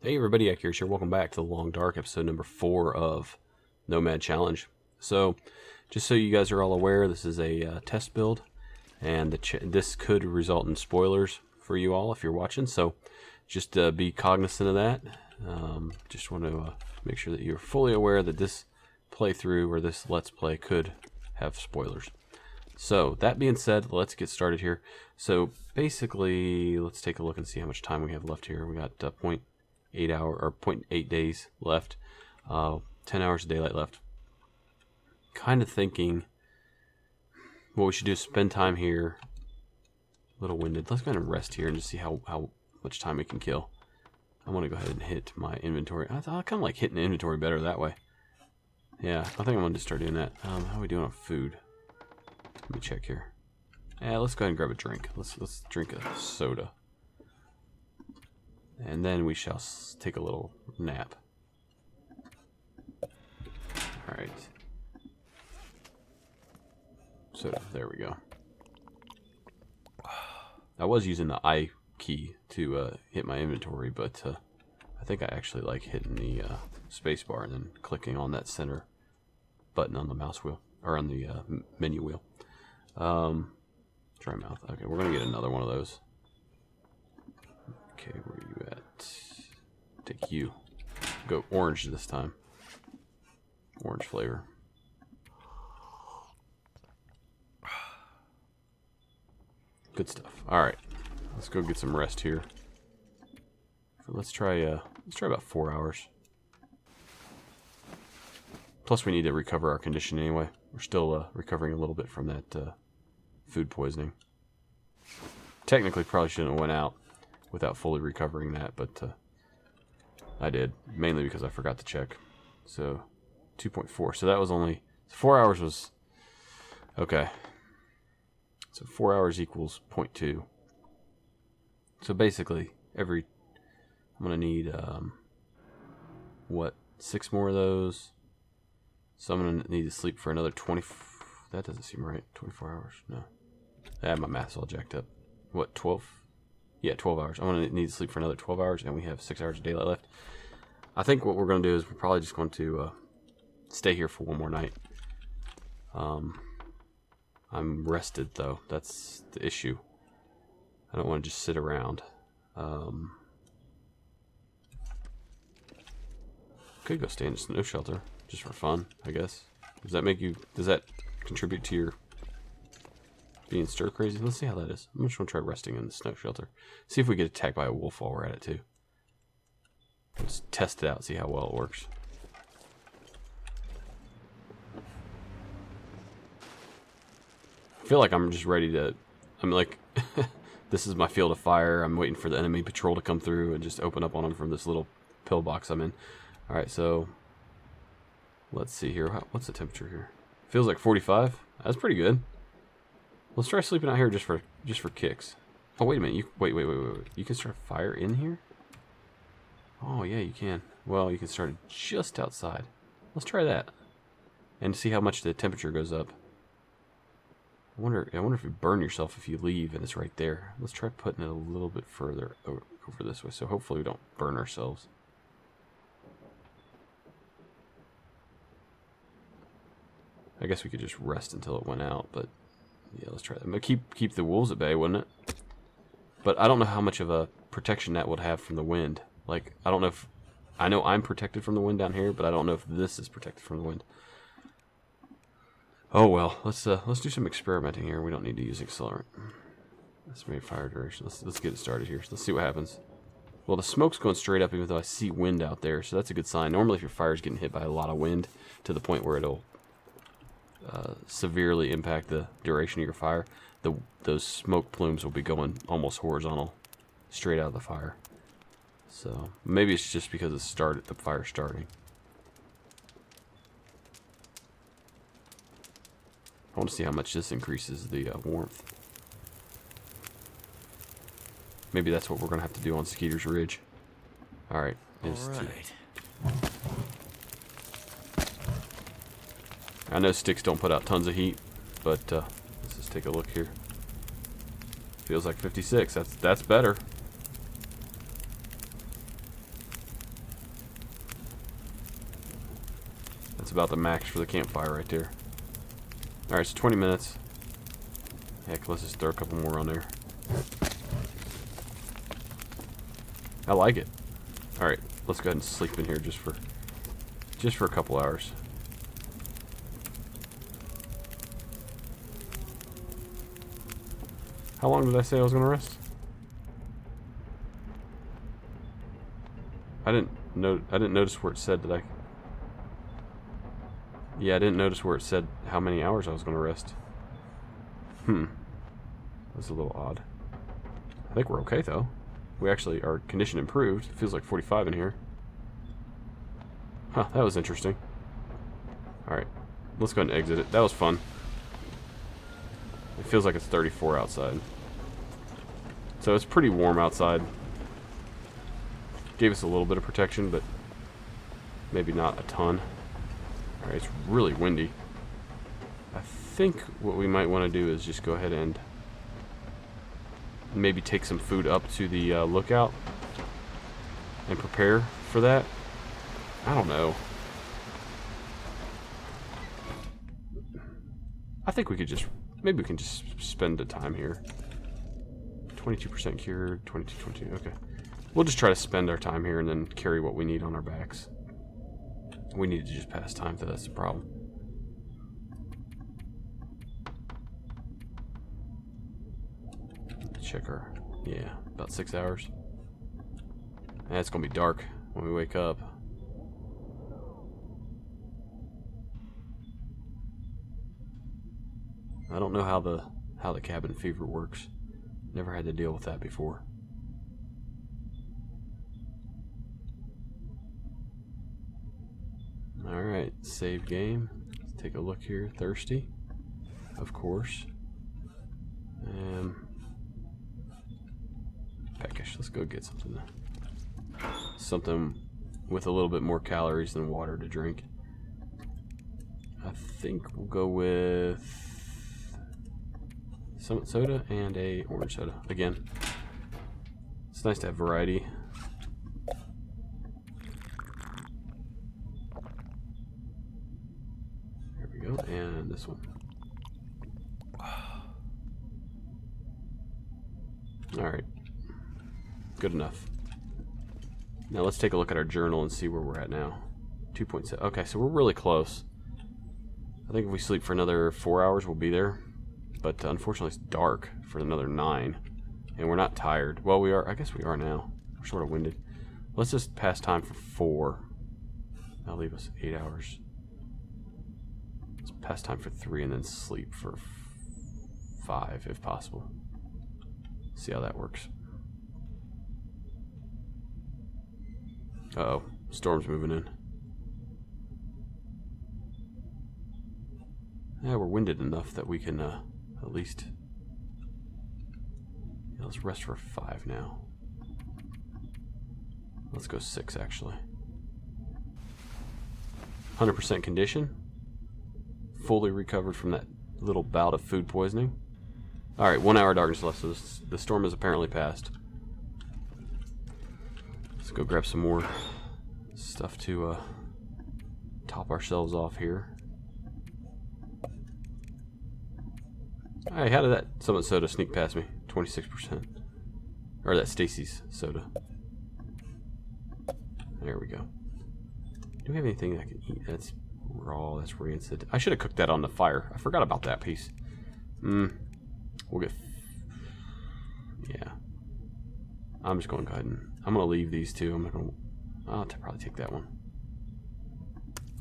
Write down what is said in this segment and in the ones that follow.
Hey everybody, Akira here. Welcome back to the Long Dark, episode number 4 of Nomad Challenge. So, just so you guys are all aware, this is a test build, and this could result in spoilers for you all if you're watching. So, just be cognizant of that. Just want to make sure that you're fully aware that this playthrough or this Let's Play could have spoilers. So, that being said, let's get started here. So, basically, let's take a look and see how much time we have left here. We got 0.8 days left, 10 hours of daylight left. Kind of thinking what we should do is spend time here. A little winded. Let's go ahead and rest here and just see how much time we can kill. I want to go ahead and hit my inventory. I kind of like hitting the inventory better that way. Yeah, I think I'm going to start doing that. How are we doing on food? Let me check here. Yeah, let's go ahead and grab a drink. Let's drink a soda. And then we shall take a little nap. Alright. So, there we go. I was using the I key to hit my inventory, but I think I actually like hitting the space bar and then clicking on that center button on the mouse wheel, or on the menu wheel. Dry mouth. Okay, we're going to get another one of those. Okay, where are you at? Take you. Go orange this time. Orange flavor. Good stuff. Alright. Let's go get some rest here. So let's try about 4 hours. Plus we need to recover our condition anyway. We're still recovering a little bit from that food poisoning. Technically probably shouldn't have went out without fully recovering that, but I did, mainly because I forgot to check. So 2.4, so that was only 4 hours was okay. So 4 hours equals 0.2. So basically I'm gonna need what, 6 more of those. So I'm gonna need to sleep for another 20. That doesn't seem right. 24 hours. No, I had my math's all jacked up. What, 12? Yeah, 12 hours. I'm going to need to sleep for another 12 hours, and we have 6 hours of daylight left. I think what we're going to do is we're probably just going to stay here for one more night. I'm rested, though. That's the issue. I don't want to just sit around. Could go stay in a snow shelter, just for fun, I guess. Does that contribute to your being stir crazy? Let's see how that is. I'm just going to try resting in the snow shelter. See if we get attacked by a wolf while we're at it, too. Let's test it out, see how well it works. I feel like I'm just ready to... I'm like... this is my field of fire. I'm waiting for the enemy patrol to come through and just open up on them from this little pillbox I'm in. Alright, so... let's see here. What's the temperature here? Feels like 45. That's pretty good. Let's try sleeping out here just for kicks. Oh, wait a minute. Wait. You can start a fire in here? Oh, yeah, you can. Well, you can start it just outside. Let's try that. And see how much the temperature goes up. I wonder if you burn yourself if you leave and it's right there. Let's try putting it a little bit further over this way. So hopefully we don't burn ourselves. I guess we could just rest until it went out, but... yeah, let's try that. I'm gonna keep the wolves at bay, wouldn't it? But I don't know how much of a protection that would have from the wind. Like, I don't know if... I know I'm protected from the wind down here, but I don't know if this is protected from the wind. Oh well, let's do some experimenting here. We don't need to use accelerant. Let's make fire duration. Let's get it started here. So let's see what happens. Well, the smoke's going straight up, even though I see wind out there, so that's a good sign. Normally, if your fire's getting hit by a lot of wind to the point where it'll severely impact the duration of your fire, those smoke plumes will be going almost horizontal, straight out of the fire. So maybe it's just because the fire's starting. I want to see how much this increases the warmth. Maybe that's what we're going to have to do on Skeeter's Ridge. Alright. I know sticks don't put out tons of heat, but let's just take a look here. Feels like 56. That's better. That's about the max for the campfire right there. Alright, so 20 minutes. Heck, let's just throw a couple more on there. I like it. Alright, let's go ahead and sleep in here just for a couple hours. How long did I say I was going to rest? I didn't notice where it said that I... Yeah, I didn't notice where it said how many hours I was going to rest. That's a little odd. I think we're okay though. We actually, our condition improved. It feels like 45 in here. Huh, that was interesting. Alright, let's go ahead and exit it. That was fun. It feels like it's 34 outside. So it's pretty warm outside. Gave us a little bit of protection, but maybe not a ton. Alright, it's really windy. I think what we might want to do is just go ahead and maybe take some food up to the lookout and prepare for that. I don't know. I think we could just, maybe we can just spend the time here. 22% cured, 22, okay. We'll just try to spend our time here and then carry what we need on our backs. We need to just pass time, so that's the problem. Check our, yeah, about 6 hours. And it's gonna be dark when we wake up. I don't know how the cabin fever works. Never had to deal with that before. Alright, save game. Let's take a look here. Thirsty, of course. Peckish. Let's go get something with a little bit more calories than water to drink. I think we'll go with some soda and a orange soda. Again, it's nice to have variety. There we go, and this one. Alright, good enough. Now let's take a look at our journal and see where we're at now. 2.7. Okay, so we're really close. I think if we sleep for another 4 hours, we'll be there. But unfortunately, it's dark for another 9. And we're not tired. Well, we are. I guess we are now. We're sort of winded. Let's just pass time for 4. That'll leave us 8 hours. Let's pass time for 3 and then sleep for 5, if possible. See how that works. Uh-oh. Storm's moving in. Yeah, we're winded enough that we can at least... Yeah, let's rest for 5 now. Let's go 6, actually. 100% condition. Fully recovered from that little bout of food poisoning. Alright, 1 hour darkness left, so the storm has apparently passed. Let's go grab some more stuff to top ourselves off here. Hey, how did that Summit soda sneak past me? 26%. Or that Stacy's soda. There we go. Do we have anything I can eat? That's raw, that's rancid. I should have cooked that on the fire. I forgot about that piece. We'll get... Yeah. I'm just going to go ahead and... I'm going to leave these two. I'm not going to... I'll probably take that one.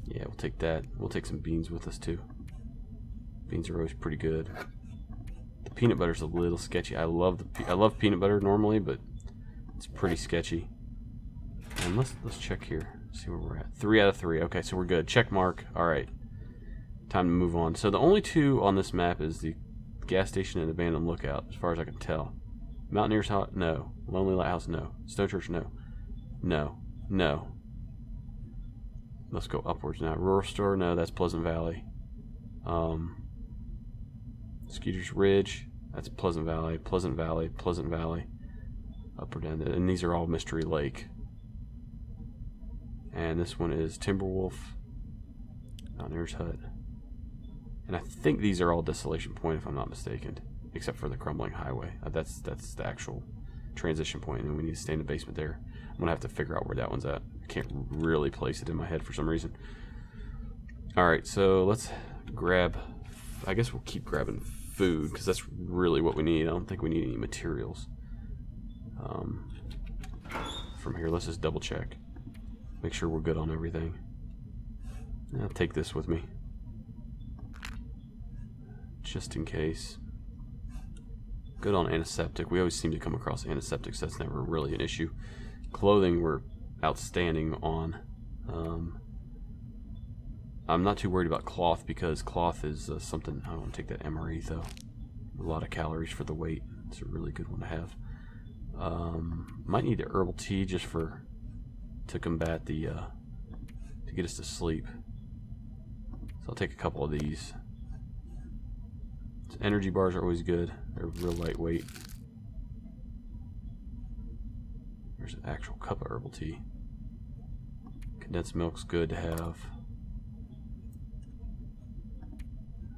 Yeah, we'll take that. We'll take some beans with us too. Beans are always pretty good. The peanut butter's a little sketchy. I love peanut butter normally, but it's pretty sketchy. And let's check here. See where we're at. 3 out of 3. Okay, so we're good. Check mark. All right. Time to move on. So the only 2 on this map is the gas station and abandoned lookout, as far as I can tell. Mountaineer's House, no. Lonely Lighthouse, no. Stone Church, no. No. No. Let's go upwards now. Rural Store, no, that's Pleasant Valley. Skeeter's Ridge, that's Pleasant Valley. Pleasant Valley, Pleasant Valley. Up or down there. And these are all Mystery Lake. And this one is Timberwolf. Mountaineer's hut. And I think these are all Desolation Point, if I'm not mistaken, except for the Crumbling Highway. That's the actual transition point, and we need to stay in the basement there. I'm gonna have to figure out where that one's at. I can't really place it in my head for some reason. Alright, so let's grab, I guess we'll keep grabbing food, because that's really what we need. I don't think we need any materials. From here, let's just double check. Make sure we're good on everything. I'll take this with me, just in case. Good on antiseptic. We always seem to come across antiseptics. That's never really an issue. Clothing we're outstanding on. I'm not too worried about cloth, because cloth is something. I don't want to take that MRE though. A lot of calories for the weight. It's a really good one to have. Might need the herbal tea just to combat the to get us to sleep. So I'll take a couple of these. Energy bars are always good. They're real lightweight. There's an actual cup of herbal tea. Condensed milk's good to have.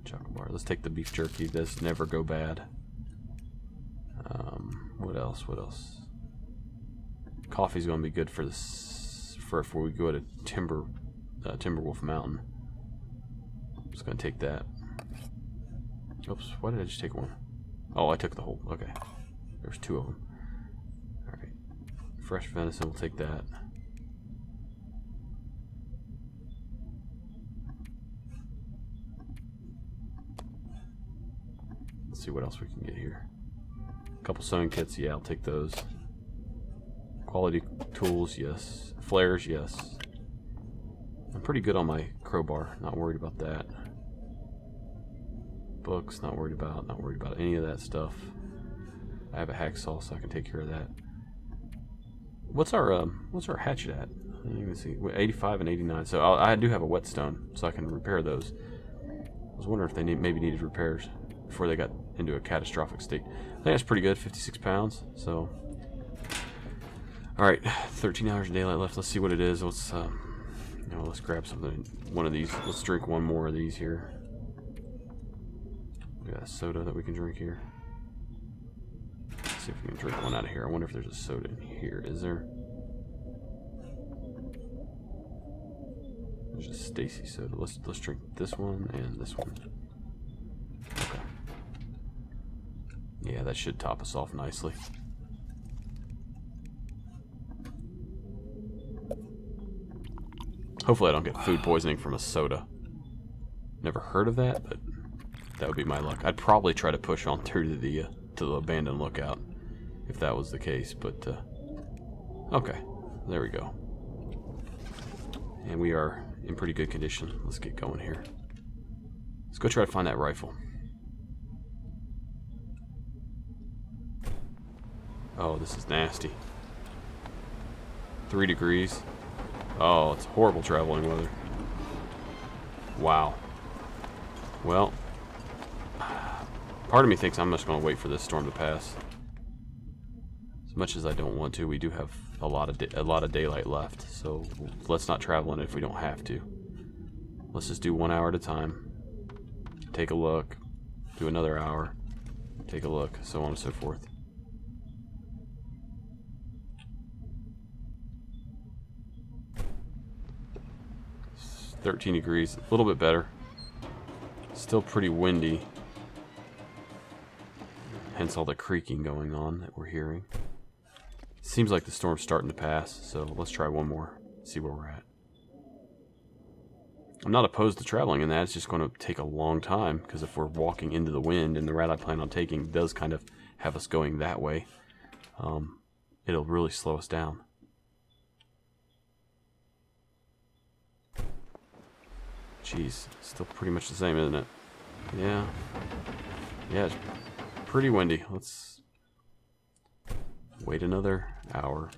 Chocolate bar. Let's take the beef jerky. This never go bad. What else? What else? Coffee's gonna be good for this. For if we go to Timberwolf Mountain. I'm just gonna take that. Oops, why did I just take one? Oh, I took the whole. Okay. There's two of them. Alright. Fresh venison, we'll take that. Let's see what else we can get here. A couple sewing kits, yeah, I'll take those. Quality tools, yes. Flares, yes. I'm pretty good on my crowbar, not worried about that. Books, not worried about any of that stuff. I have a hacksaw, so I can take care of that. What's our hatchet at? I didn't even see. 85 and 89. So I do have a whetstone, so I can repair those. I was wondering if they maybe needed repairs before they got into a catastrophic state. I think that's pretty good. 56 pounds. So, all right, 13 hours of daylight left. Let's see what it is. Let's let's grab something. One of these. Let's drink one more of these here. We got a soda that we can drink here. Let's see if we can drink one out of here. I wonder if there's a soda in here. Is there? There's a Stacy soda. Let's drink this one and this one. Okay. Yeah, that should top us off nicely. Hopefully I don't get food poisoning from a soda. Never heard of that, but that would be my luck. I'd probably try to push on through to the abandoned lookout if that was the case, but okay, there we go. And we are in pretty good condition. Let's get going here. Let's go try to find that rifle. Oh, this is nasty. 3 degrees. Oh, it's horrible traveling weather. Wow. Well, part of me thinks I'm just going to wait for this storm to pass. As much as I don't want to, we do have a lot of daylight left, so let's not travel in it if we don't have to. Let's just do 1 hour at a time. Take a look. Do another hour. Take a look, so on and so forth. It's 13 degrees, a little bit better. Still pretty windy. Hence all the creaking going on that we're hearing. Seems like the storm's starting to pass, so let's try one more. See where we're at. I'm not opposed to traveling in that. It's just going to take a long time, because if we're walking into the wind, and the route I plan on taking does kind of have us going that way, it'll really slow us down. Jeez, still pretty much the same, isn't it? Yeah. Yeah, it's pretty windy. Let's wait another hour.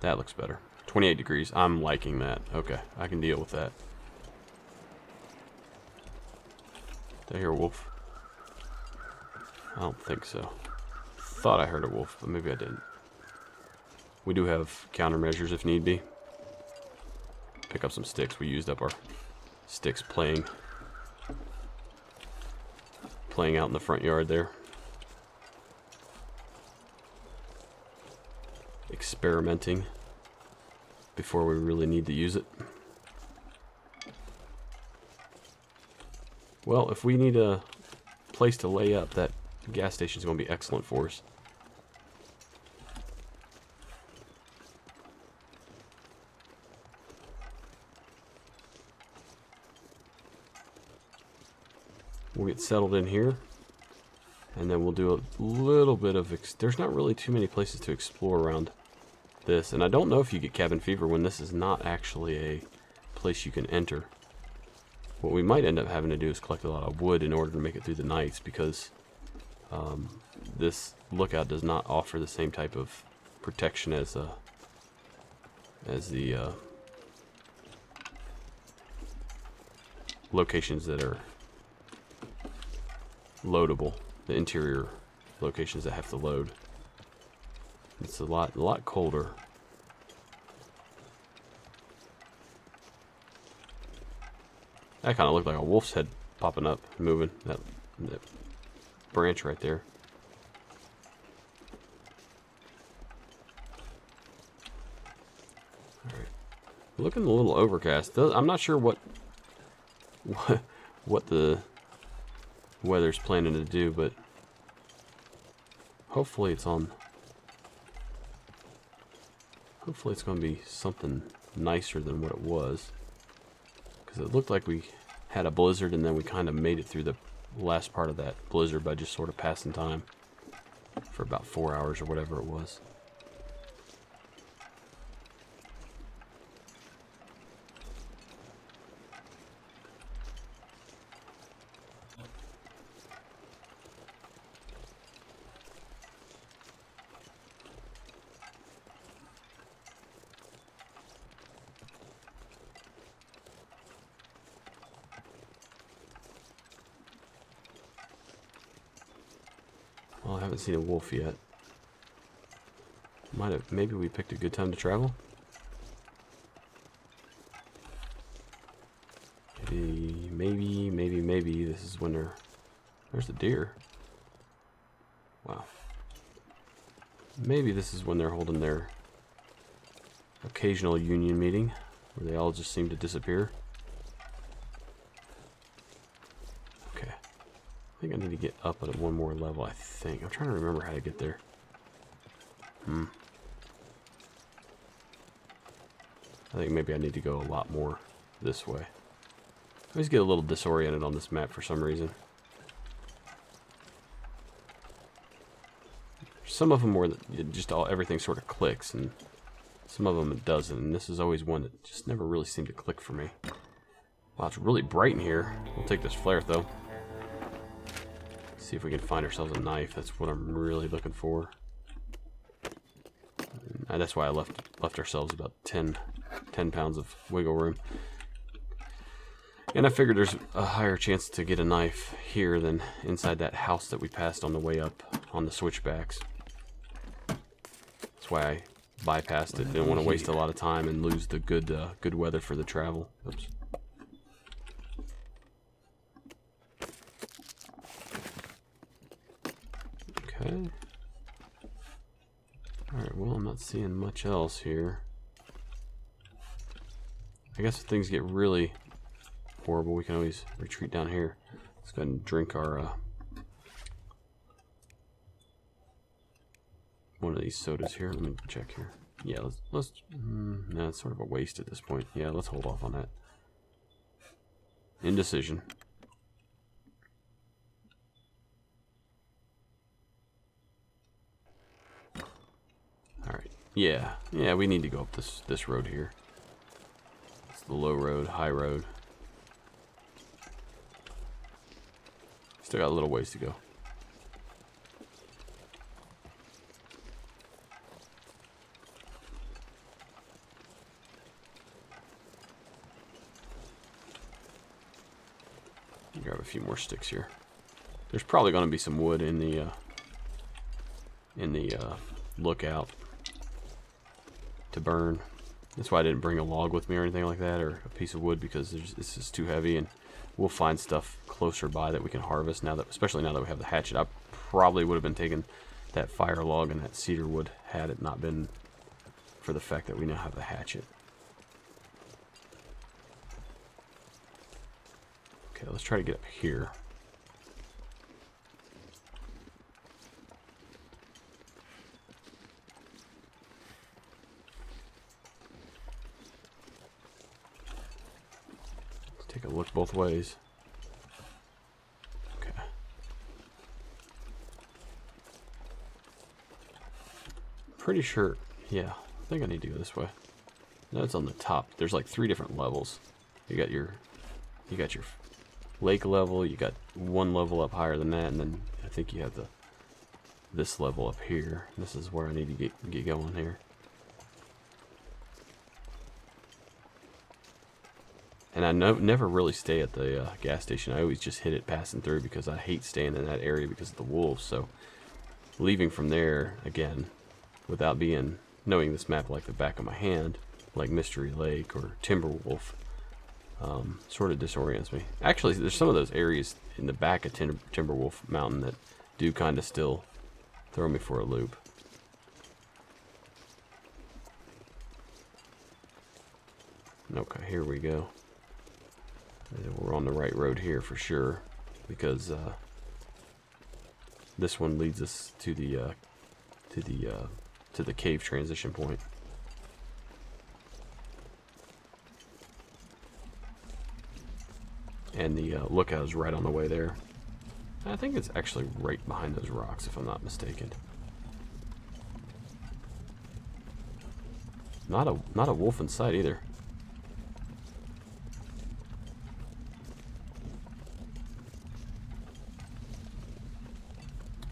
That looks better. 28 degrees. I'm liking that. Okay, I can deal with that. Did I hear a wolf? I don't think so. Thought I heard a wolf, but maybe I didn't. We do have countermeasures if need be. Pick up some sticks. We used up our sticks playing out in the front yard there. Experimenting before we really need to use it. Well, if we need a place to lay up, that gas station is going to be excellent for us. We'll get settled in here, and then we'll do a little bit of... There's not really too many places to explore around this, and I don't know if you get cabin fever when this is not actually a place you can enter. What we might end up having to do is collect a lot of wood in order to make it through the nights, because this lookout does not offer the same type of protection as the locations that are loadable, the interior locations that have to load. It's a lot colder. That kind of looked like a wolf's head popping up, moving, that branch right there. Alright. Looking a little overcast. I'm not sure what the weather's planning to do, but hopefully it's going to be something nicer than what it was, because it looked like we had a blizzard and then we kind of made it through the last part of that blizzard by just sort of passing time for about 4 hours or whatever it was. Well, I haven't seen a wolf yet. Maybe we picked a good time to travel. Maybe this is when there's the deer. Wow. Maybe this is when they're holding their occasional union meeting, where they all just seem to disappear. Okay. I think I need to get up at one more level, I think. I'm trying to remember how to get there. I think maybe I need to go a lot more this way. I always get a little disoriented on this map for some reason. Some of them where everything sort of clicks, and some of them it doesn't, and this is always one that just never really seemed to click for me. Wow, it's really bright in here. We'll take this flare though. See if we can find ourselves a knife. That's what I'm really looking for. And that's why I left ourselves about 10 pounds of wiggle room. And I figured there's a higher chance to get a knife here than inside that house that we passed on the way up on the switchbacks. That's why I bypassed it. Didn't want to waste a lot of time and lose the good weather for the travel. Oops. Okay. Alright, well, I'm not seeing much else here. I guess if things get really horrible, we can always retreat down here. Let's go ahead and drink our one of these sodas here. Let me check here. Yeah, let's no, it's sort of a waste at this point. Yeah, let's hold off on that. Indecision. Alright. Yeah, we need to go up this road here. It's the low road, high road. Still got a little ways to go. Grab a few more sticks here. There's probably going to be some wood in the lookout to burn. That's why I didn't bring a log with me or anything like that, or a piece of wood, because this is too heavy, and we'll find stuff closer by that we can harvest now that, especially now that we have the hatchet. I probably would have been taking that fire log and that cedar wood had it not been for the fact that we now have the hatchet. Okay, let's try to get up here. Take a look both ways. Okay. Pretty sure, yeah, I think I need to go this way. No, it's on the top. There's like 3 different levels. You got your lake level, you got 1 level up higher than that, and then I think you have this level up here. This is where I need to get going here. And I never really stay at the gas station. I always just hit it passing through because I hate staying in that area because of the wolves. So leaving from there, again, without knowing this map like the back of my hand, like Mystery Lake or Timberwolf, sort of disorients me. Actually, there's some of those areas in the back of Timberwolf Mountain that do kind of still throw me for a loop. Okay, here we go. We're on the right road here for sure, because this one leads us to the cave transition point. And the lookout is right on the way there. I think it's actually right behind those rocks, if I'm not mistaken. Not a wolf in sight either.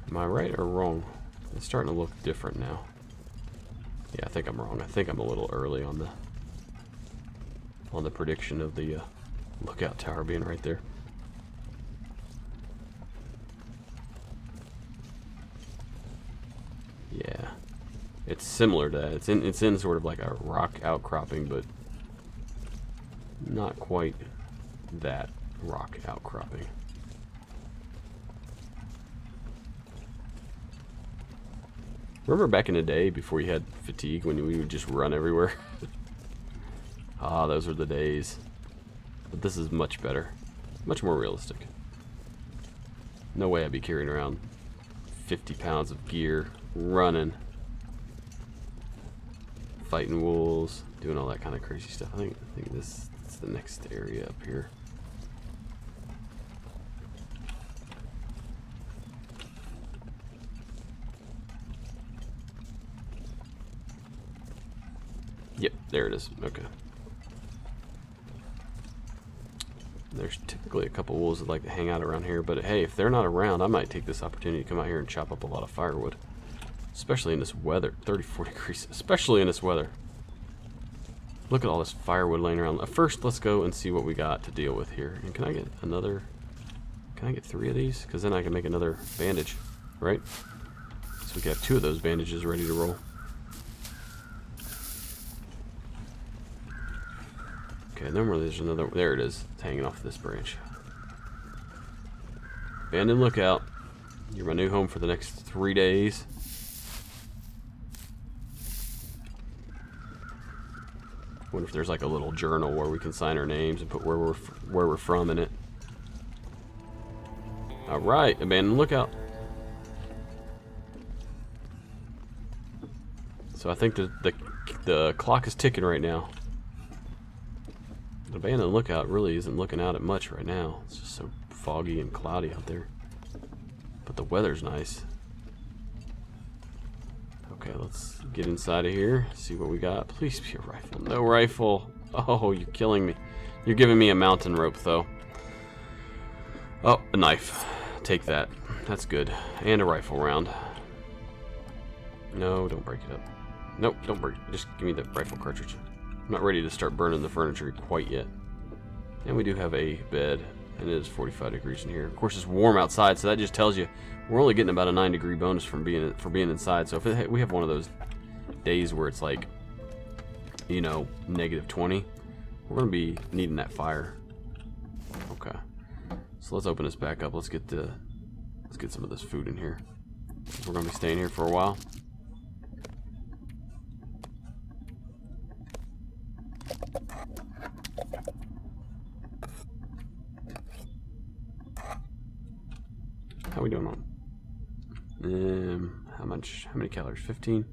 Am I right or wrong? It's starting to look different now. Yeah, I think I'm wrong. I think I'm a little early on the prediction of the lookout tower being right there. Yeah, it's similar to that. It's in sort of like a rock outcropping, but not quite that rock outcropping. Remember back in the day before you had fatigue when we would just run everywhere? Ah, those were the days. But this is much better. Much more realistic. No way I'd be carrying around 50 pounds of gear, running, fighting wolves, doing all that kind of crazy stuff. I think this is the next area up here. Yep, there it is. Okay. There's typically a couple wolves that like to hang out around here, but hey, if they're not around, I might take this opportunity to come out here and chop up a lot of firewood. Especially in this weather. 34 degrees. Especially in this weather. Look at all this firewood laying around. First, let's go and see what we got to deal with here. And can I get another... Can I get 3 of these? Because then I can make another bandage, right? So we can have 2 of those bandages ready to roll. Okay, then there's another... There it is. It's hanging off this branch. Abandoned lookout. You're my new home for the next 3 days. Wonder if there's like a little journal where we can sign our names and put where we're from in it. All right, abandoned lookout. So I think the clock is ticking right now. The abandoned lookout really isn't looking out at much right now. It's just so foggy and cloudy out there. But the weather's nice. Okay, let's get inside of here, see what we got. Please be a rifle. No rifle. Oh, you're killing me. You're giving me a mountain rope, though. Oh, a knife. Take that. That's good. And a rifle round. No, don't break it up. Nope, don't break it. Just give me the rifle cartridge. I'm not ready to start burning the furniture quite yet. And we do have a bed And it is 45 degrees in here. Of course, it's warm outside, so that just tells you we're only getting about a 9-degree bonus from being inside. So if we have one of those days where it's like, you know, -20, we're gonna be needing that fire. Okay, so let's open this back up. Let's get some of this food in here. We're gonna be staying here for a while. How we doing on? How many calories? 15.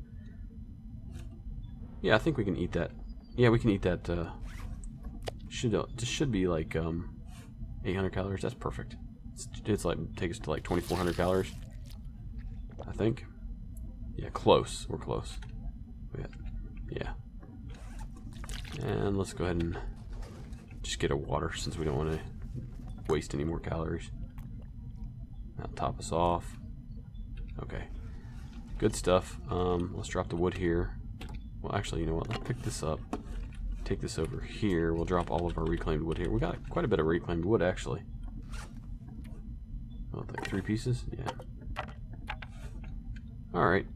Yeah, I think we can eat that. Yeah, we can eat that. This should be like 800 calories. That's perfect. It's like take us to like 2,400 calories. I think. Yeah, close. We're close. Yeah. And let's go ahead and just get a water since we don't want to waste any more calories. That'll top us off. Okay. Good stuff. Let's drop the wood here. Well, actually, you know what? Let's pick this up. Take this over here. We'll drop all of our reclaimed wood here. We got quite a bit of reclaimed wood, actually. Oh, like 3 pieces? Yeah. Alright.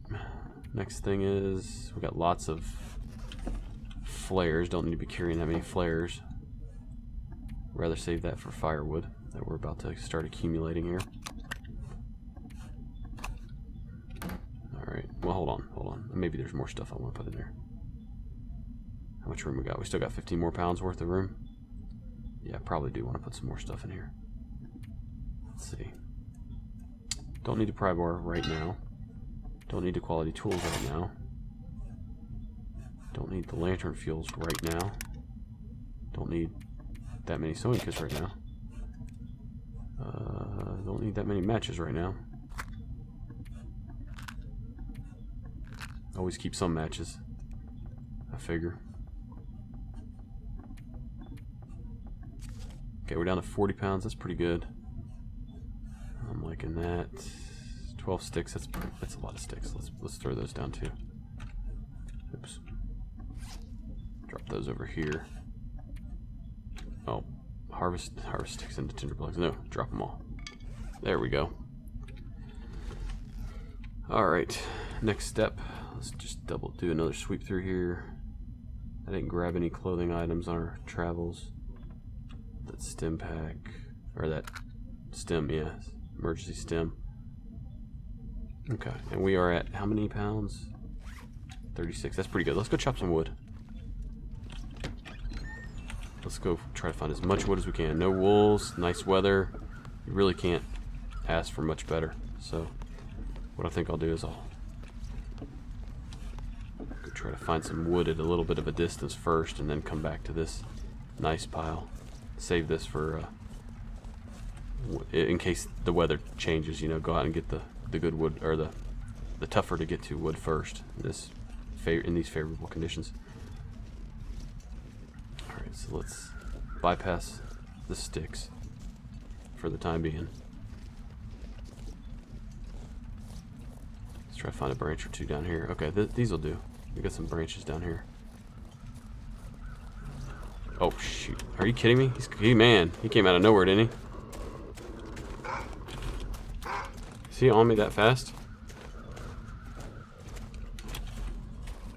Next thing is we got lots of flares. Don't need to be carrying that many flares. Rather save that for firewood that we're about to start accumulating here. Alright, well hold on. Maybe there's more stuff I want to put in there. How much room we got? We still got 15 more pounds worth of room. Yeah, I probably do want to put some more stuff in here. Let's see. Don't need a pry bar right now. Don't need the quality tools right now. Don't need the lantern fuels right now. Don't need that many sewing kits right now. Don't need that many matches right now. Always keep some matches, I figure. Okay, we're down to 40 pounds. That's pretty good. I'm liking that. 12 sticks. That's a lot of sticks. Let's throw those down too. Oops. Drop those over here. Oh, harvest sticks into tinder plugs. No, drop them all. There we go. All right. Next step. Let's just do another sweep through here. I didn't grab any clothing items on our travels. That stem pack, or that stem, yeah, emergency stem. Okay, and we are at how many pounds? 36. That's pretty good. Let's go chop some wood. Let's go try to find as much wood as we can. No wolves, nice weather. You really can't ask for much better. So, what I think I'll do is I'll go try to find some wood at a little bit of a distance first, and then come back to this nice pile. Save this for in case the weather changes. You know, go out and get the good wood, or the tougher to get to wood first. In these favorable conditions. All right, so let's bypass the sticks for the time being. Let's try to find a branch or two down here. Okay, these will do. We got some branches down here. Oh shoot! Are you kidding me? He came out of nowhere, didn't he? Is he on me that fast?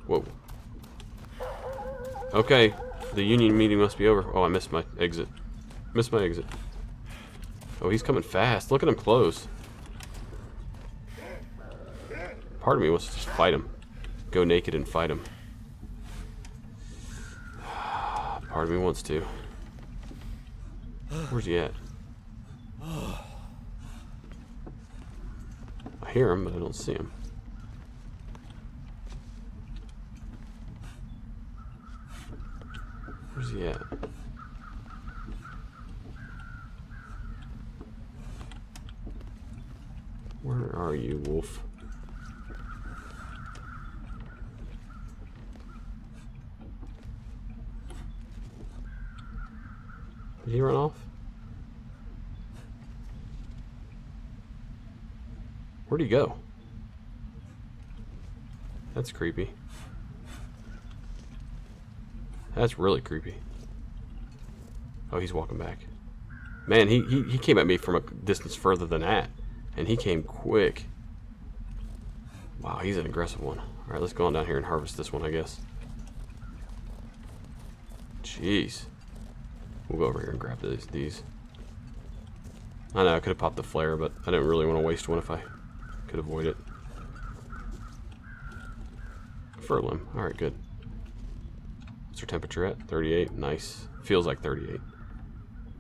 Whoa. Okay, the union meeting must be over. Oh, I missed my exit. Oh, he's coming fast. Look at him close. Part of me wants to just fight him. Go naked and fight him. Part of me wants to. Where's he at? I hear him, but I don't see him. Where's he at? Where are you, wolf? Did he run off? Where'd he go? That's creepy. That's really creepy. Oh, he's walking back. Man, he came at me from a distance further than that. And he came quick. Wow, he's an aggressive one. Alright, let's go on down here and harvest this one, I guess. Jeez. We'll go over here and grab these. I know, I could have popped the flare, but I didn't really want to waste one if I could avoid it. Fur limb. Alright, good. What's our temperature at? 38. Nice. Feels like 38.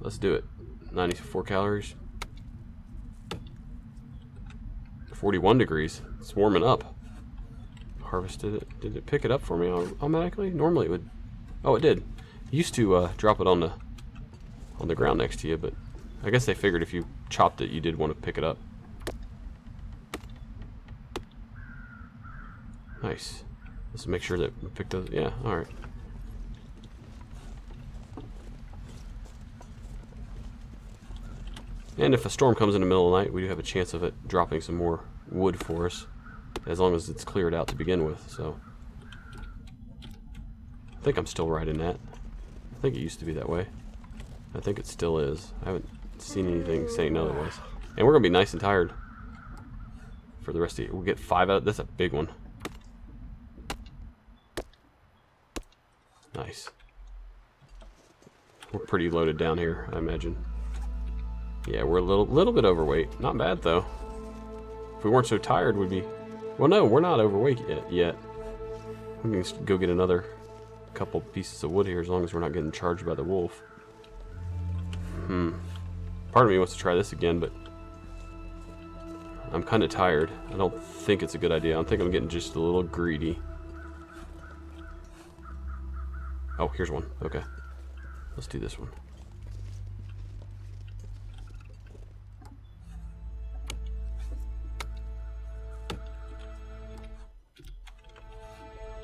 Let's do it. 94 calories. 41 degrees. It's warming up. Harvested it. Did it pick it up for me automatically? Normally it would. Oh, it did. It used to drop it on the ground next to you, but I guess they figured if you chopped it, you did want to pick it up. Nice. Let's make sure that we picked those. Yeah, alright. And if a storm comes in the middle of the night, we do have a chance of it dropping some more wood for us, as long as it's cleared out to begin with. So I think I'm still right in that. I think it used to be that way. I think it still is. I haven't seen anything saying otherwise. And we're gonna be nice and tired for the rest of it. We'll get 5 out. That's a big one. Nice. We're pretty loaded down here, I imagine. Yeah, we're a little bit overweight. Not bad though. If we weren't so tired, we'd be. Well, no, we're not overweight yet. We can just go get another couple pieces of wood here, as long as we're not getting charged by the wolf. Part of me wants to try this again, but I'm kind of tired. I don't think it's a good idea. I think I'm getting just a little greedy. Oh, here's one. Okay. Let's do this one.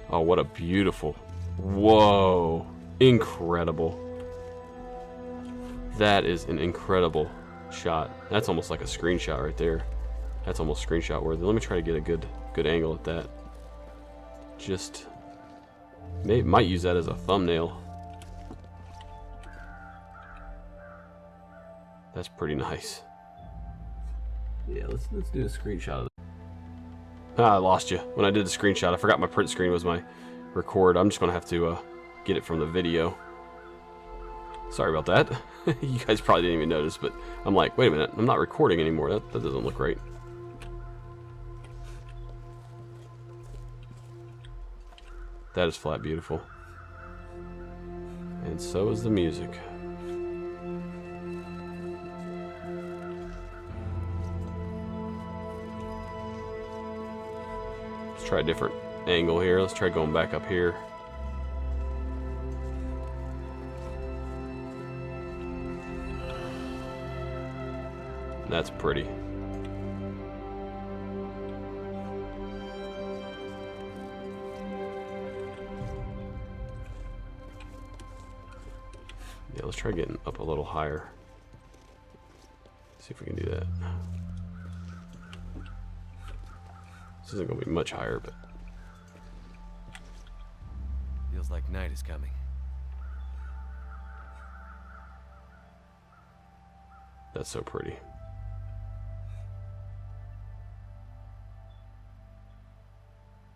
Oh, what a beautiful. Whoa. Incredible. That is an incredible shot. That's almost like a screenshot right there. That's almost screenshot worthy. Let me try to get a good angle at that. Just might use that as a thumbnail. That's pretty nice. Yeah, let's do a screenshot of that. Ah, I lost you. When I did the screenshot, I forgot my print screen was my record. I'm just gonna have to get it from the video. Sorry about that. You guys probably didn't even notice, but I'm like, wait a minute, I'm not recording anymore. That doesn't look right. That is flat beautiful. And so is the music. Let's try a different angle here. Let's try going back up here. That's pretty. Yeah, let's try getting up a little higher. See if we can do that. This isn't going to be much higher, but feels like night is coming. That's so pretty.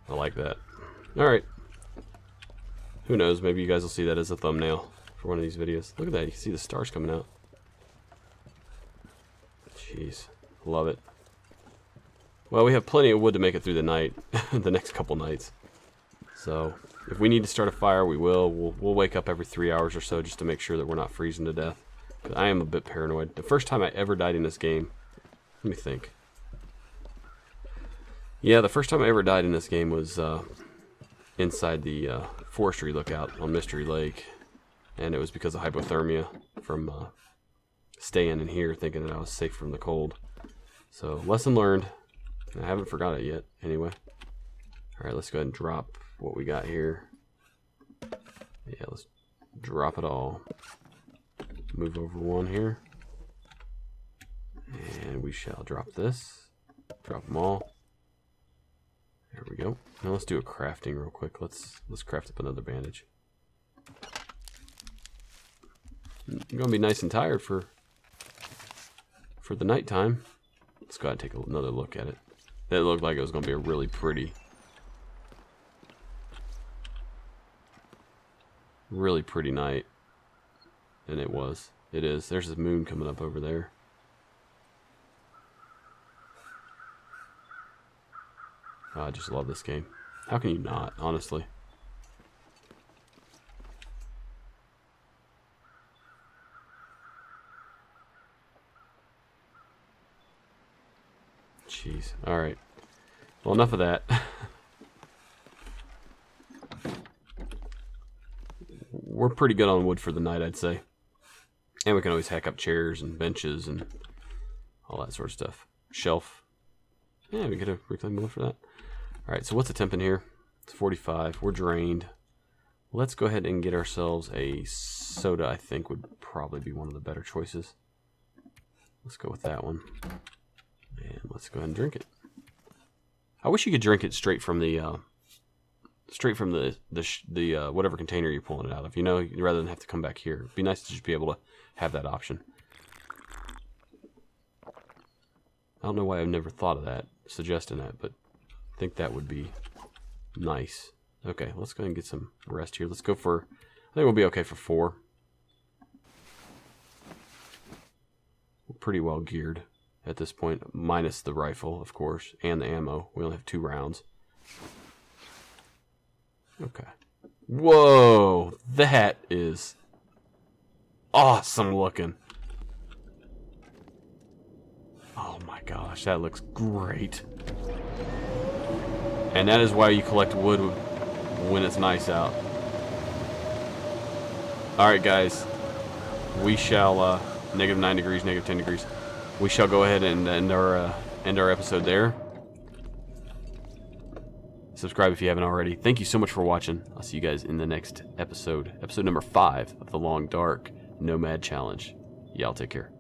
I like that. Alright. Who knows, maybe you guys will see that as a thumbnail for one of these videos. Look at that, you can see the stars coming out. Jeez, love it. Well, we have plenty of wood to make it through the night, the next couple nights. So, if we need to start a fire, we will. We'll wake up every 3 hours or so just to make sure that we're not freezing to death. But I am a bit paranoid. The first time I ever died in this game, let me think. Yeah, the first time I ever died in this game was inside the forestry lookout on Mystery Lake. And it was because of hypothermia from staying in here thinking that I was safe from the cold. So, lesson learned. I haven't forgot it yet, anyway. Alright, let's go ahead and drop what we got here. Yeah, let's drop it all. Move over one here. And we shall drop this. Drop them all. There we go. Now let's do a crafting real quick. Let's craft up another bandage. I'm gonna be nice and tired for for the nighttime, let's go ahead and take another look at it. It looked like it was going to be a really pretty night. And it was. It is. There's the moon coming up over there. Oh, I just love this game. How can you not, honestly? Jeez. Alright. Well, enough of that. We're pretty good on wood for the night, I'd say. And we can always hack up chairs and benches and all that sort of stuff. Shelf. Yeah, we get a reclaim wood for that. Alright, so what's the temp in here? It's 45. We're drained. Let's go ahead and get ourselves a soda, I think would probably be one of the better choices. Let's go with that one. And let's go ahead and drink it. I wish you could drink it straight from the whatever container you're pulling it out of. You know, rather than have to come back here. It'd be nice to just be able to have that option. I don't know why I've never thought of that, suggesting that, but I think that would be nice. Okay, let's go ahead and get some rest here. Let's go for, I think we'll be okay for 4. We're pretty well geared at this point, minus the rifle, of course, and the ammo. We only have 2 rounds. Okay. Whoa! That is awesome looking. Oh my gosh, that looks great. And that is why you collect wood when it's nice out. Alright guys, we shall, -9 degrees, -10 degrees. We shall go ahead and end our episode there. Subscribe if you haven't already. Thank you so much for watching. I'll see you guys in the next episode. Episode number 5 of the Long Dark Nomad Challenge. Y'all take care.